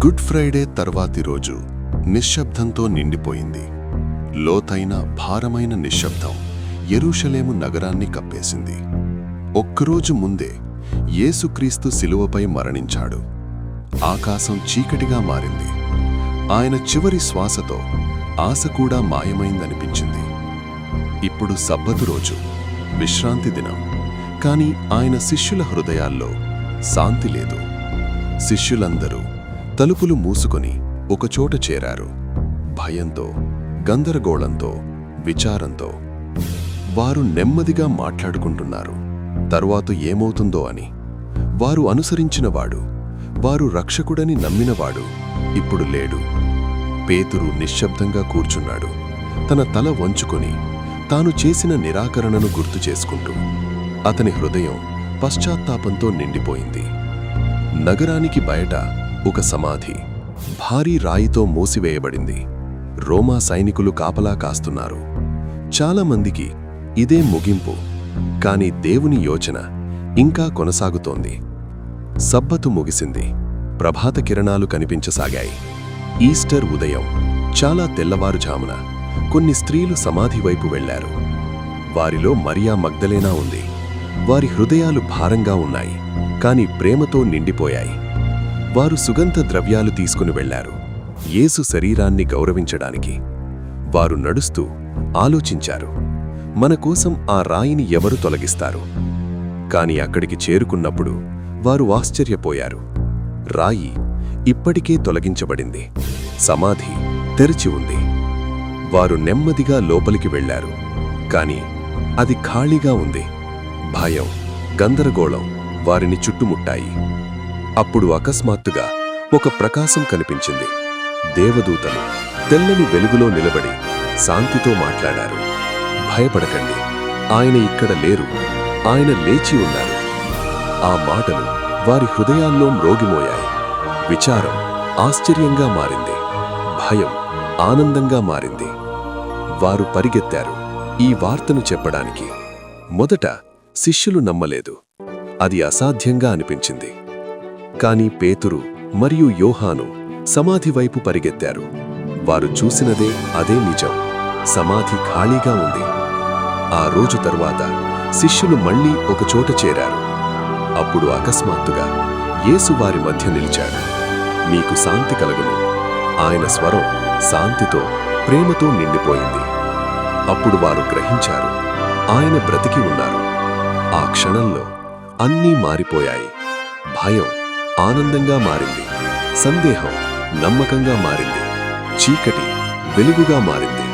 Good Friday తర్వాతి రోజు నిశ్శబ్దంతో నిండిపోయింది. లోతైన భారమైన నిశ్శబ్దం యెరూషలేము నగరాన్ని కప్పేసింది. ఒక్కరోజు ముందే యేసుక్రీస్తు శిలువపై మరణించాడు. ఆకాశం చీకటిగా మారింది. ఆయన చివరి శ్వాసతో ఆశ కూడా మాయమైందనిపించింది. ఇప్పుడు సబ్బతు రోజు, విశ్రాంతి దినం. కాని ఆయన శిష్యుల హృదయాల్లో శాంతి లేదు. శిష్యులందరూ తలుపులు మూసుకొని ఒకచోట చేరారు. భయంతో, గందరగోళంతో, విచారంతో. వారు నెమ్మదిగా మాట్లాడుకుంటున్నారు, తరువాత ఏమవుతుందో అని. వారు అనుసరించినవాడు, వారు రక్షకుడని నమ్మినవాడు ఇప్పుడు లేడు. పేతురు నిశ్శబ్దంగా కూర్చున్నాడు, తన తల వంచుకొని తాను చేసిన నిరాకరణను గుర్తు చేసుకుంటూ. అతని హృదయం పశ్చాత్తాపంతో నిండిపోయింది. నగరానికి బయట ఒక సమాధి భారీ రాయితో మూసివేయబడింది. రోమా సైనికులు కాపలా కాస్తున్నారు. చాలామందికి ఇదే ముగింపు, కాని దేవుని యోచన ఇంకా కొనసాగుతోంది. సబ్బతు ముగిసింది. ప్రభాత కిరణాలు కనిపించసాగాయి. ఈస్టర్ ఉదయం చాలా తెల్లవారుజామున కొన్ని స్త్రీలు సమాధి వైపు వెళ్లారు. వారిలో మరియా మగ్దలేనా ఉంది. వారి హృదయాలు భారంగా ఉన్నాయి, కాని ప్రేమతో నిండిపోయాయి. వారు సుగంధ ద్రవ్యాలు తీసుకుని వెళ్లారు, యేసు శరీరాన్ని గౌరవించడానికి. వారు నడుస్తూ ఆలోచించారు, మన కోసం ఆ రాయిని ఎవరు తొలగిస్తారు? కాని అక్కడికి చేరుకున్నప్పుడు వారు ఆశ్చర్యపోయారు. రాయి ఇప్పటికే తొలగించబడింది. సమాధి తెరిచి ఉంది. వారు నెమ్మదిగా లోపలికి వెళ్లారు, కాని అది ఖాళీగా ఉంది. భయం, గందరగోళం వారిని చుట్టుముట్టాయి. అప్పుడు అకస్మాత్తుగా ఒక ప్రకాశం కనిపించింది. దేవదూతలు తెల్లని వెలుగులో నిలబడి శాంతితో మాట్లాడారు. భయపడకండి, ఆయన ఇక్కడ లేరు, ఆయన లేచి ఉన్నారు. ఆ మాటలు వారి హృదయాల్లో మ్రోగిమోయాయి. విచారం ఆశ్చర్యంగా మారింది. భయం ఆనందంగా మారింది. వారు పరిగెత్తారు ఈ వార్తను చెప్పడానికి. మొదట శిష్యులు నమ్మలేదు. అది అసాధ్యంగా అనిపించింది. కాని పేతురు మరియు యోహాను సమాధి వైపు పరిగెత్తారు. వారు చూసినదే అదే నిజం. సమాధి ఖాళీగా ఉంది. ఆ రోజు తరువాత శిష్యులు మళ్లీ ఒకచోట చేరారు. అప్పుడు అకస్మాత్తుగా యేసు వారి మధ్య నిలిచాడు. మీకు శాంతి కలుగును. ఆయన స్వరం శాంతితో, ప్రేమతో నిండిపోయింది. అప్పుడు వారు గ్రహించారు, ఆయన బ్రతికి ఉన్నారు. ఆ క్షణంలో అన్నీ మారిపోయాయి. భయం ఆనందంగా మారింది. సందేహం నమ్మకంగా మారింది. చీకటి వెలుగుగా మారింది.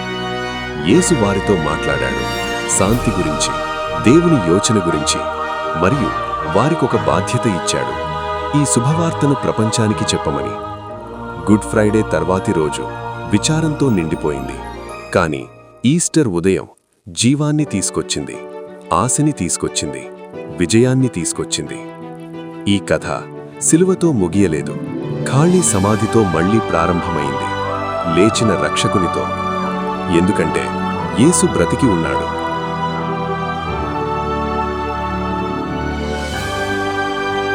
యేసు వారితో మాట్లాడాడు, శాంతి గురించి, దేవుని యోచన గురించి, మరియు వారికొక బాధ్యత ఇచ్చాడు, ఈ శుభవార్తను ప్రపంచానికి చెప్పమని. గుడ్ ఫ్రైడే తర్వాతి రోజు విచారంతో నిండిపోయింది. కాని ఈస్టర్ ఉదయం జీవాన్ని తీసుకొచ్చింది, ఆశని తీసుకొచ్చింది, విజయాన్ని తీసుకొచ్చింది. ఈ కథ శిలువతో ముగియలేదు. ఖాళీ సమాధితో మళ్లీ ప్రారంభమైంది, లేచిన రక్షకునితో. ఎందుకంటే యేసు బ్రతికి ఉన్నాడు.